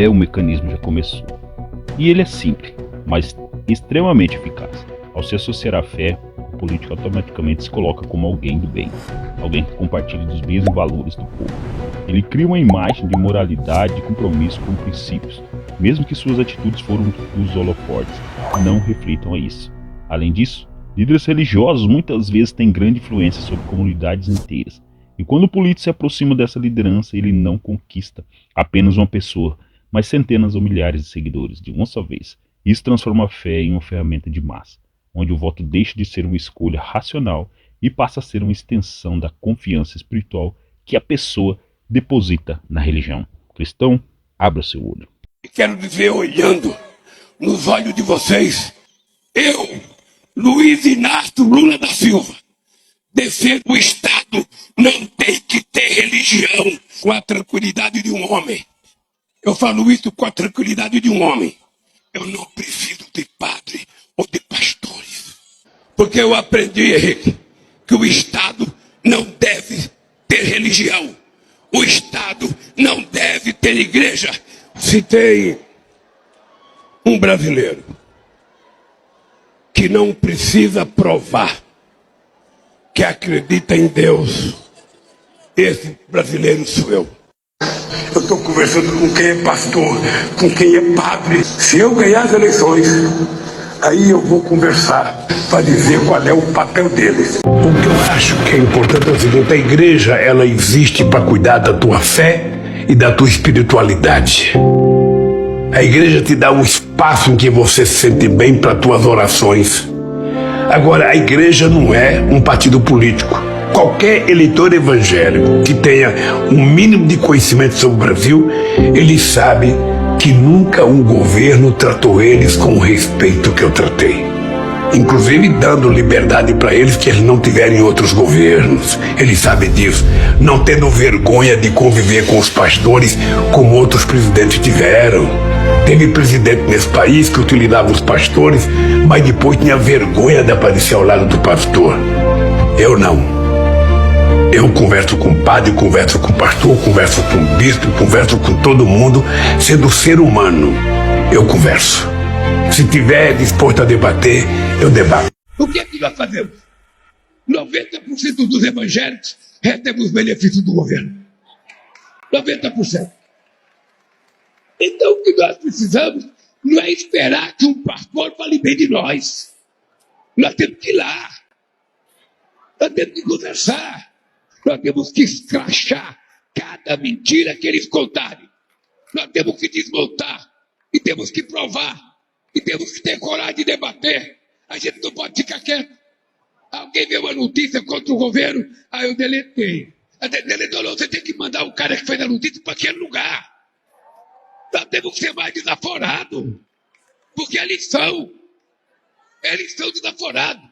O mecanismo já começou. E ele é simples, mas extremamente eficaz. Ao se associar à fé, o político automaticamente se coloca como alguém do bem, alguém que compartilha dos mesmos valores do povo. Ele cria uma imagem de moralidade e compromisso com princípios, mesmo que suas atitudes foram os holofortes não reflitam a isso. Além disso, líderes religiosos muitas vezes têm grande influência sobre comunidades inteiras. E quando o político se aproxima dessa liderança, ele não conquista apenas uma pessoa, mas centenas ou milhares de seguidores de uma só vez. Isso transforma a fé em uma ferramenta de massa, onde o voto deixa de ser uma escolha racional e passa a ser uma extensão da confiança espiritual que a pessoa deposita na religião. Cristão, abra seu olho. Quero dizer, olhando nos olhos de vocês, eu, Luiz Inácio Lula da Silva, defendo o Estado não tem que ter religião com a tranquilidade de um homem. Eu falo isso com a tranquilidade de um homem. Eu não preciso de padre ou de pastores. Porque eu aprendi, Henrique, que o Estado não deve ter religião. O Estado não deve ter igreja. Citei um brasileiro que não precisa provar que acredita em Deus. Esse brasileiro sou eu. Eu estou conversando com quem é pastor, com quem é padre. Se eu ganhar as eleições, aí eu vou conversar para dizer qual é o papel deles. O que eu acho que é importante é o seguinte: a igreja, ela existe para cuidar da tua fé e da tua espiritualidade. A igreja te dá um espaço em que você se sente bem para tuas orações. Agora, a igreja não é um partido político. Qualquer eleitor evangélico que tenha um mínimo de conhecimento sobre o Brasil, ele sabe que nunca um governo tratou eles com o respeito que eu tratei. Inclusive dando liberdade para eles que eles não tiverem em outros governos. Eles sabem disso. Não tendo vergonha de conviver com os pastores como outros presidentes tiveram. Teve presidente nesse país que utilizava os pastores, mas depois tinha vergonha de aparecer ao lado do pastor. Eu não. Eu converso com o padre, converso com o pastor, converso com o bispo, converso com todo mundo. Sendo ser humano, eu converso. Se tiver disposto a debater, eu debato. O que é que nós fazemos? 90% dos evangélicos recebem os benefícios do governo. 90%. Então o que nós precisamos não é esperar que um pastor fale bem de nós. Nós temos que ir lá. Nós temos que conversar. Nós temos que escrachar cada mentira que eles contarem. Nós temos que desmontar. E temos que provar. E temos que ter coragem de debater. A gente não pode ficar quieto. Alguém vê uma notícia contra o governo, aí eu deletei. Deletou não, você tem que mandar o cara que fez a notícia para aquele lugar. Nós temos que ser mais desaforados. Porque eles são desaforados.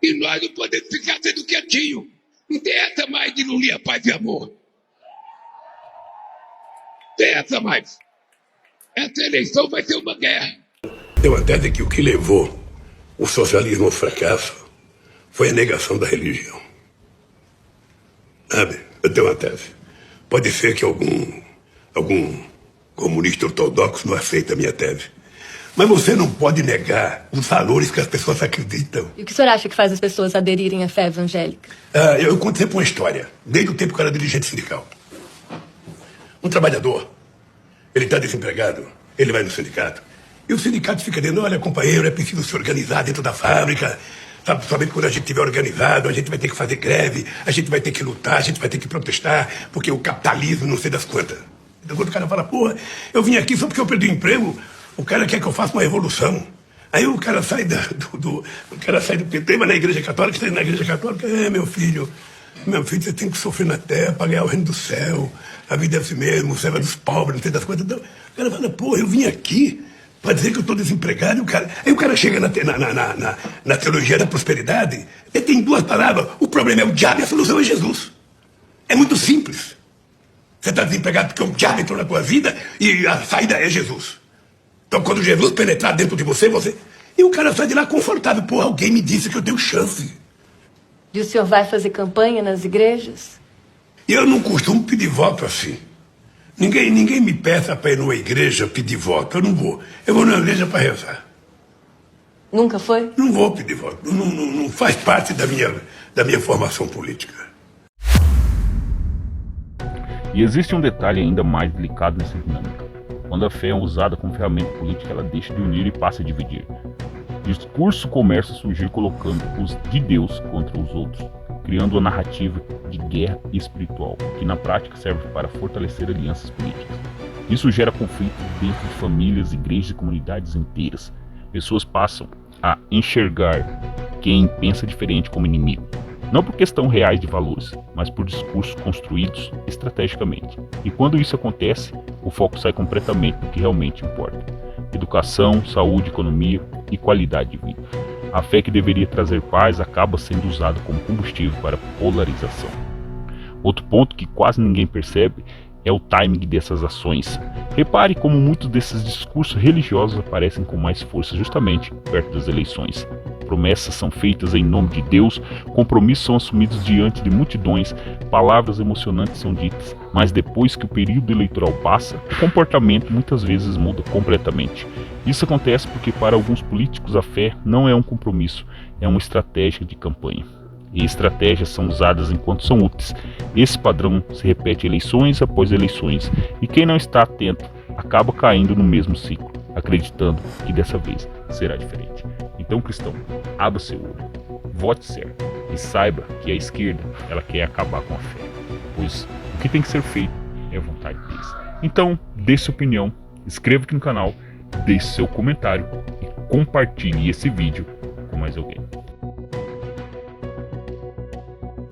E nós não podemos ficar sendo quietinhos. Não tem essa mais de Lulinha, paz e amor. Tem essa mais. Essa eleição vai ser uma guerra. Tem uma tese que o que levou o socialismo ao fracasso foi a negação da religião. Sabe? Eu tenho uma tese. Pode ser que algum comunista ortodoxo não aceite a minha tese. Mas você não pode negar os valores que as pessoas acreditam. E o que o senhor acha que faz as pessoas aderirem à fé evangélica? Eu conto sempre uma história, desde o tempo que eu era dirigente sindical. Um trabalhador, ele está desempregado, ele vai no sindicato. E o sindicato fica dizendo: olha, companheiro, é preciso se organizar dentro da fábrica. Sabe, somente quando a gente estiver organizado, a gente vai ter que fazer greve, a gente vai ter que lutar, a gente vai ter que protestar, porque o capitalismo não sei das quantas. Então quando o cara fala: porra, eu vim aqui só porque eu perdi o emprego, o cara quer que eu faça uma revolução. Aí o cara sai do PT, vai na igreja católica, está na igreja católica: meu filho, você tem que sofrer na terra para ganhar o reino do céu. A vida é assim mesmo, o céu é dos pobres, não sei das coisas. Então, o cara fala: porra, eu vim aqui para dizer que eu estou desempregado. Aí o cara chega na teologia da prosperidade, ele tem duas palavras: o problema é o diabo e a solução é Jesus. É muito simples. Você está desempregado porque o diabo entrou na tua vida e a saída é Jesus. Então quando Jesus penetrar dentro de você... E o cara sai de lá confortável: pô, alguém me disse que eu tenho chance. E o senhor vai fazer campanha nas igrejas? Eu não costumo pedir voto assim. Ninguém me peça para ir numa igreja pedir voto. Eu não vou. Eu vou numa igreja para rezar. Nunca foi? Não vou pedir voto. Não faz parte da minha formação política. E existe um detalhe ainda mais delicado nessa dinâmica. Quando a fé é usada como ferramenta política, ela deixa de unir e passa a dividir. O discurso começa a surgir colocando os de Deus contra os outros, criando uma narrativa de guerra espiritual, que na prática serve para fortalecer alianças políticas. Isso gera conflitos dentro de famílias, igrejas e comunidades inteiras. Pessoas passam a enxergar quem pensa diferente como inimigo, não por questão reais de valores, mas por discursos construídos estrategicamente. E quando isso acontece, o foco sai completamente do que realmente importa: educação, saúde, economia e qualidade de vida. A fé que deveria trazer paz acaba sendo usada como combustível para polarização. Outro ponto que quase ninguém percebe é o timing dessas ações. Repare como muitos desses discursos religiosos aparecem com mais força justamente perto das eleições. Promessas são feitas em nome de Deus, compromissos são assumidos diante de multidões, palavras emocionantes são ditas, mas depois que o período eleitoral passa, o comportamento muitas vezes muda completamente. Isso acontece porque para alguns políticos a fé não é um compromisso, é uma estratégia de campanha. E estratégias são usadas enquanto são úteis. Esse padrão se repete eleições após eleições, e quem não está atento acaba caindo no mesmo ciclo, acreditando que dessa vez será diferente. Então, cristão, abra seu olho, vote certo e saiba que a esquerda ela quer acabar com a fé, pois o que tem que ser feito é a vontade deles. Então, dê sua opinião, inscreva aqui no canal, deixe seu comentário e compartilhe esse vídeo com mais alguém.